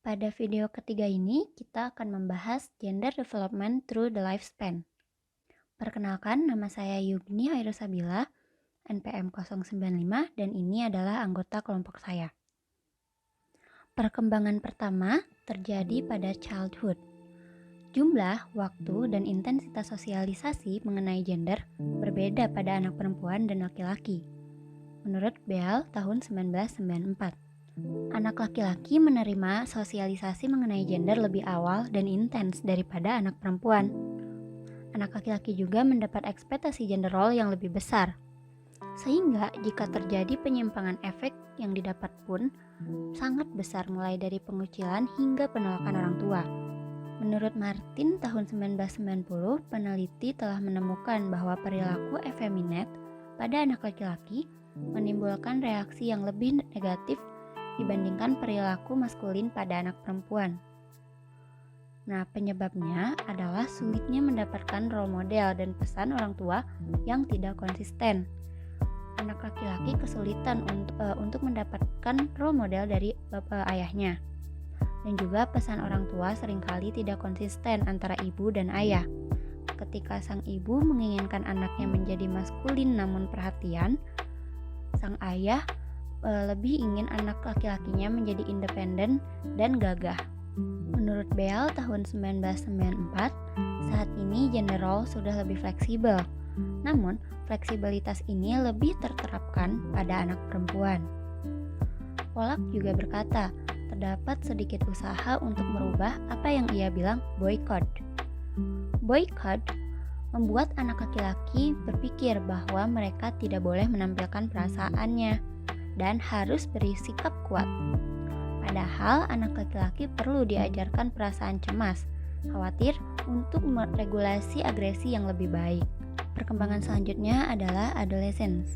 Pada video ketiga ini, kita akan membahas gender development through the lifespan. Perkenalkan, nama saya Yugni Hairusabila, NPM 095, dan ini adalah anggota kelompok saya. Perkembangan pertama terjadi pada childhood. Jumlah, waktu, dan intensitas sosialisasi mengenai gender berbeda pada anak perempuan dan laki-laki. Menurut Bell, tahun 1994. Anak laki-laki menerima sosialisasi mengenai gender lebih awal dan intens daripada anak perempuan. Anak laki-laki juga mendapat ekspektasi gender role yang lebih besar. Sehingga jika terjadi penyimpangan efek yang didapat pun sangat besar, mulai dari pengucilan hingga penolakan orang tua. Menurut Martin tahun 1990, peneliti telah menemukan bahwa perilaku effeminate pada anak laki-laki menimbulkan reaksi yang lebih negatif dibandingkan perilaku maskulin pada anak perempuan. Nah, penyebabnya adalah sulitnya mendapatkan role model dan pesan orang tua yang tidak konsisten. Anak laki-laki kesulitan untuk mendapatkan role model dari bapak ayahnya. Dan juga pesan orang tua seringkali tidak konsisten antara ibu dan ayah. Ketika sang ibu menginginkan anaknya menjadi maskulin namun perhatian, sang ayah lebih ingin anak laki-lakinya menjadi independen dan gagah. Menurut Bell tahun 1994, saat ini gender role sudah lebih fleksibel. Namun, fleksibilitas ini lebih terterapkan pada anak perempuan. Pollack juga berkata, terdapat sedikit usaha untuk merubah apa yang ia bilang boycott. Boycott membuat anak laki-laki berpikir bahwa mereka tidak boleh menampilkan perasaannya dan harus bersikap kuat. Padahal anak laki-laki perlu diajarkan perasaan cemas, khawatir untuk meregulasi agresi yang lebih baik. Perkembangan selanjutnya adalah adolescence.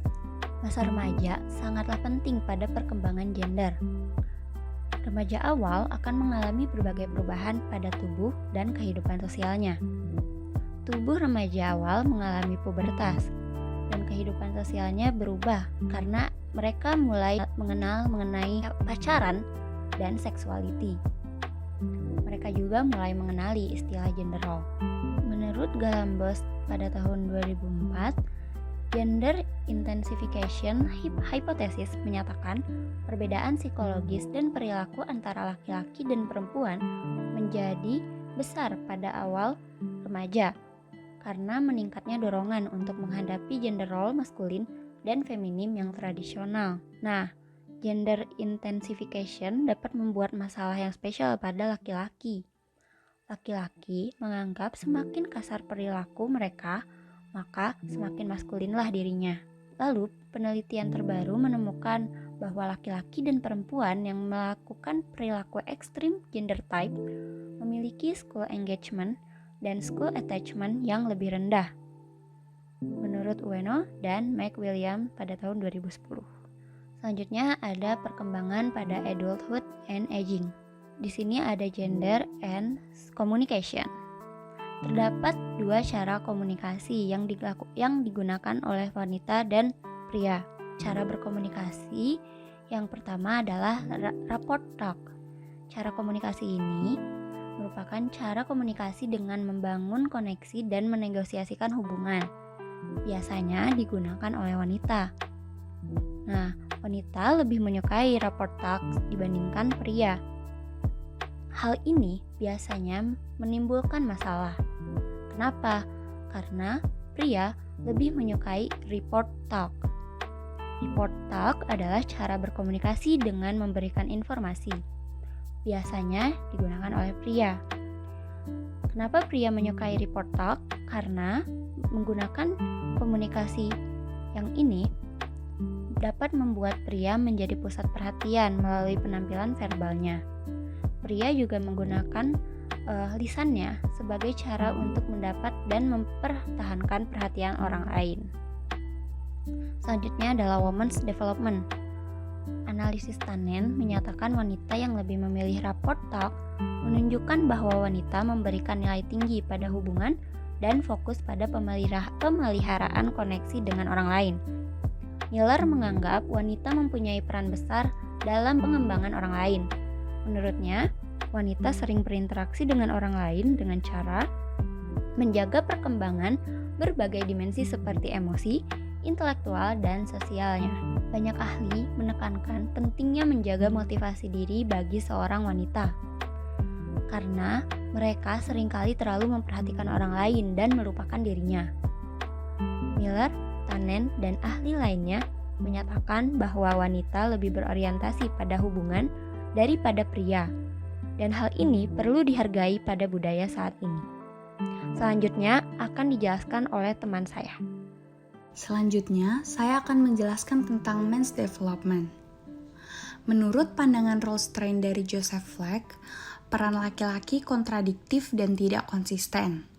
Masa remaja sangatlah penting pada perkembangan gender. Remaja awal akan mengalami berbagai perubahan pada tubuh dan kehidupan sosialnya. Tubuh remaja awal mengalami pubertas, dan kehidupan sosialnya berubah karena mereka mulai mengenal mengenai pacaran dan seksualiti. Mereka juga mulai mengenali istilah gender role. Menurut Galambos pada tahun 2004, gender intensification hypothesis menyatakan perbedaan psikologis dan perilaku antara laki-laki dan perempuan menjadi besar pada awal remaja karena meningkatnya dorongan untuk menghadapi gender role maskulin dan feminim yang tradisional. Nah, gender intensification dapat membuat masalah yang spesial pada laki-laki. Laki-laki menganggap semakin kasar perilaku mereka, maka semakin maskulinlah dirinya. Lalu, penelitian terbaru menemukan bahwa laki-laki dan perempuan yang melakukan perilaku ekstrim gender type memiliki school engagement dan school attachment yang lebih rendah. Menurut Ueno dan McWilliam pada tahun 2010. Selanjutnya ada perkembangan pada adulthood and aging. Di sini ada gender and communication. Terdapat dua cara komunikasi yang digunakan oleh wanita dan pria. Cara berkomunikasi yang pertama adalah rapport talk. Cara komunikasi ini merupakan cara komunikasi dengan membangun koneksi dan menegosiasikan hubungan. Biasanya digunakan oleh wanita. Nah, wanita lebih menyukai rapport talk dibandingkan pria. Hal ini biasanya menimbulkan masalah. Kenapa? Karena pria lebih menyukai report talk. Report talk adalah cara berkomunikasi dengan memberikan informasi. Biasanya digunakan oleh pria. Kenapa pria menyukai report talk? Karena menggunakan komunikasi yang ini dapat membuat pria menjadi pusat perhatian melalui penampilan verbalnya. Pria juga menggunakan lisannya sebagai cara untuk mendapat dan mempertahankan perhatian orang lain. Selanjutnya adalah women's development. Analisis Tannen menyatakan wanita yang lebih memilih rapport talk menunjukkan bahwa wanita memberikan nilai tinggi pada hubungan dan fokus pada pemeliharaan koneksi dengan orang lain. Miller menganggap wanita mempunyai peran besar dalam pengembangan orang lain. Menurutnya, wanita sering berinteraksi dengan orang lain dengan cara menjaga perkembangan berbagai dimensi seperti emosi, intelektual, dan sosialnya. Banyak ahli menekankan pentingnya menjaga motivasi diri bagi seorang wanita, karena mereka seringkali terlalu memperhatikan orang lain dan melupakan dirinya. Miller, Tannen, dan ahli lainnya menyatakan bahwa wanita lebih berorientasi pada hubungan daripada pria, dan hal ini perlu dihargai pada budaya saat ini. Selanjutnya akan dijelaskan oleh teman saya. Selanjutnya, saya akan menjelaskan tentang men's development. Menurut pandangan Rollstrain dari Joseph Fleck, peran laki-laki kontradiktif dan tidak konsisten.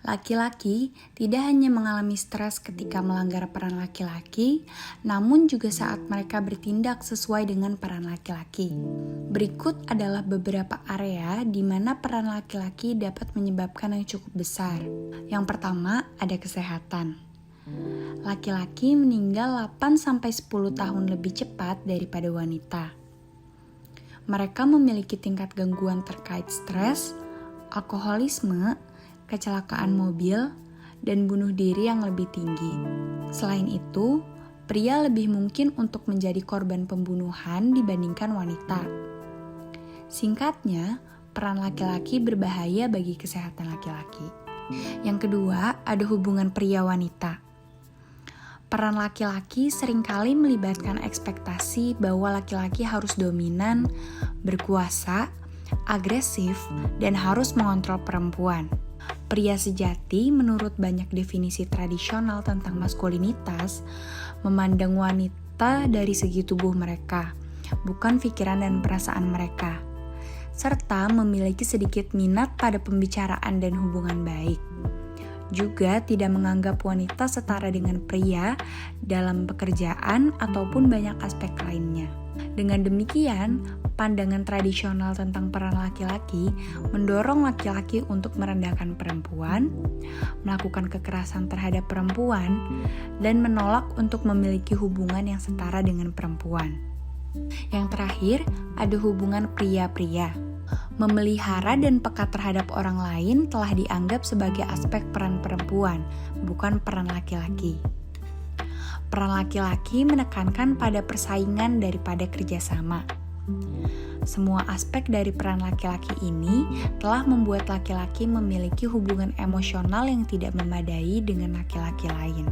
Laki-laki tidak hanya mengalami stres ketika melanggar peran laki-laki, namun juga saat mereka bertindak sesuai dengan peran laki-laki. Berikut adalah beberapa area di mana peran laki-laki dapat menyebabkan yang cukup besar. Yang pertama, ada kesehatan. Laki-laki meninggal 8-10 tahun lebih cepat daripada wanita. Mereka memiliki tingkat gangguan terkait stres, alkoholisme, kecelakaan mobil, dan bunuh diri yang lebih tinggi. Selain itu, pria lebih mungkin untuk menjadi korban pembunuhan dibandingkan wanita. Singkatnya, peran laki-laki berbahaya bagi kesehatan laki-laki. Yang kedua, ada hubungan pria-wanita. Peran laki-laki seringkali melibatkan ekspektasi bahwa laki-laki harus dominan, berkuasa, agresif, dan harus mengontrol perempuan. Pria sejati, menurut banyak definisi tradisional tentang maskulinitas, memandang wanita dari segi tubuh mereka, bukan pikiran dan perasaan mereka, serta memiliki sedikit minat pada pembicaraan dan hubungan baik. Juga tidak menganggap wanita setara dengan pria dalam pekerjaan ataupun banyak aspek lainnya. Dengan demikian, pandangan tradisional tentang peran laki-laki mendorong laki-laki untuk merendahkan perempuan, melakukan kekerasan terhadap perempuan, dan menolak untuk memiliki hubungan yang setara dengan perempuan. Yang terakhir, ada hubungan pria-pria. Memelihara dan peka terhadap orang lain telah dianggap sebagai aspek peran perempuan, bukan peran laki-laki. Peran laki-laki menekankan pada persaingan daripada kerjasama. Semua aspek dari peran laki-laki ini telah membuat laki-laki memiliki hubungan emosional yang tidak memadai dengan laki-laki lain.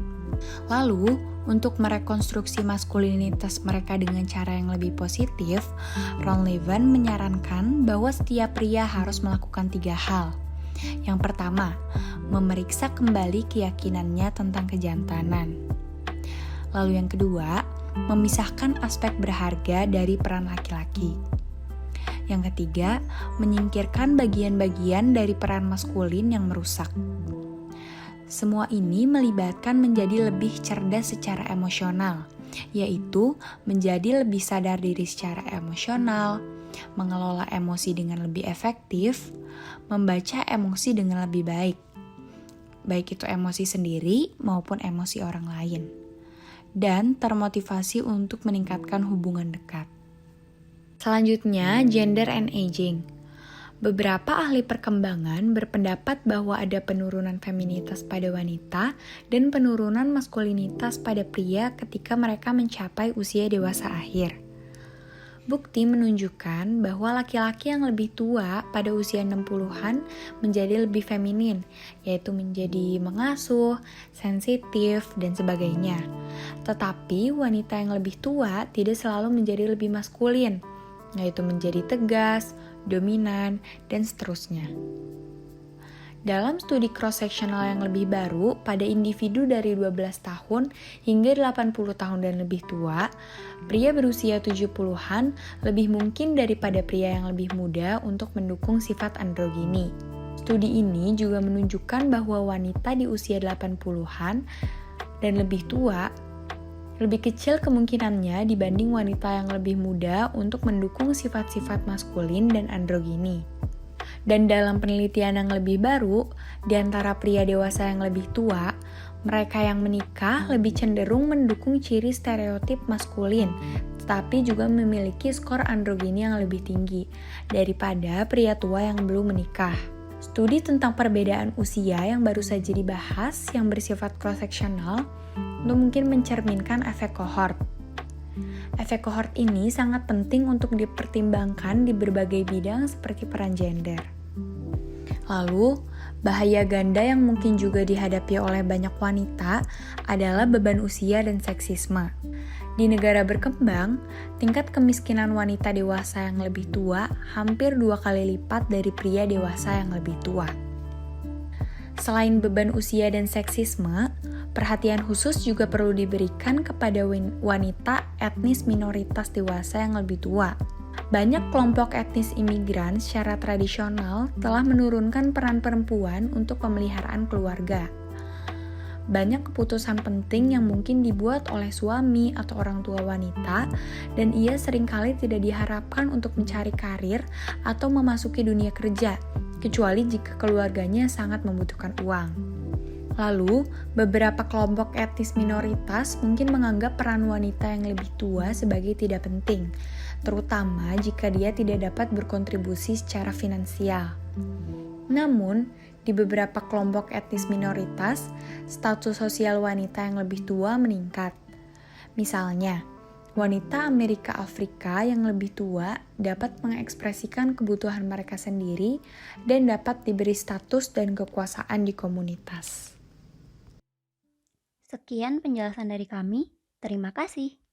Lalu, untuk merekonstruksi maskulinitas mereka dengan cara yang lebih positif, Ron Levin menyarankan bahwa setiap pria harus melakukan 3 hal. Yang pertama, memeriksa kembali keyakinannya tentang kejantanan. Lalu yang kedua, memisahkan aspek berharga dari peran laki-laki. Yang ketiga, menyingkirkan bagian-bagian dari peran maskulin yang merusak. Semua ini melibatkan menjadi lebih cerdas secara emosional, yaitu menjadi lebih sadar diri secara emosional, mengelola emosi dengan lebih efektif, membaca emosi dengan lebih baik, baik itu emosi sendiri maupun emosi orang lain, dan termotivasi untuk meningkatkan hubungan dekat. Selanjutnya, gender and aging. Beberapa ahli perkembangan berpendapat bahwa ada penurunan feminitas pada wanita dan penurunan maskulinitas pada pria ketika mereka mencapai usia dewasa akhir. Bukti menunjukkan bahwa laki-laki yang lebih tua pada usia 60-an menjadi lebih feminin, yaitu menjadi mengasuh, sensitif, dan sebagainya. Tetapi wanita yang lebih tua tidak selalu menjadi lebih maskulin, yaitu menjadi tegas, dominan, dan seterusnya. Dalam studi cross-sectional yang lebih baru, pada individu dari 12 tahun hingga 80 tahun dan lebih tua, pria berusia 70-an lebih mungkin daripada pria yang lebih muda untuk mendukung sifat androgini. Studi ini juga menunjukkan bahwa wanita di usia 80-an dan lebih tua lebih kecil kemungkinannya dibanding wanita yang lebih muda untuk mendukung sifat-sifat maskulin dan androgini. Dan dalam penelitian yang lebih baru, di antara pria dewasa yang lebih tua, mereka yang menikah lebih cenderung mendukung ciri stereotip maskulin, tetapi juga memiliki skor androgeni yang lebih tinggi daripada pria tua yang belum menikah. Studi tentang perbedaan usia yang baru saja dibahas yang bersifat cross-sectional untuk mungkin mencerminkan efek kohort. Efek kohort ini sangat penting untuk dipertimbangkan di berbagai bidang seperti peran gender. Lalu, bahaya ganda yang mungkin juga dihadapi oleh banyak wanita adalah beban usia dan seksisme. Di negara berkembang, tingkat kemiskinan wanita dewasa yang lebih tua hampir 2 kali lipat dari pria dewasa yang lebih tua. Selain beban usia dan seksisme, perhatian khusus juga perlu diberikan kepada wanita etnis minoritas dewasa yang lebih tua. Banyak kelompok etnis imigran secara tradisional telah menurunkan peran perempuan untuk pemeliharaan keluarga. Banyak keputusan penting yang mungkin dibuat oleh suami atau orang tua wanita, dan ia seringkali tidak diharapkan untuk mencari karir atau memasuki dunia kerja, kecuali jika keluarganya sangat membutuhkan uang. Lalu, beberapa kelompok etnis minoritas mungkin menganggap peran wanita yang lebih tua sebagai tidak penting, terutama jika dia tidak dapat berkontribusi secara finansial. Namun, di beberapa kelompok etnis minoritas, status sosial wanita yang lebih tua meningkat. Misalnya, wanita Amerika Afrika yang lebih tua dapat mengekspresikan kebutuhan mereka sendiri dan dapat diberi status dan kekuasaan di komunitas. Sekian penjelasan dari kami. Terima kasih.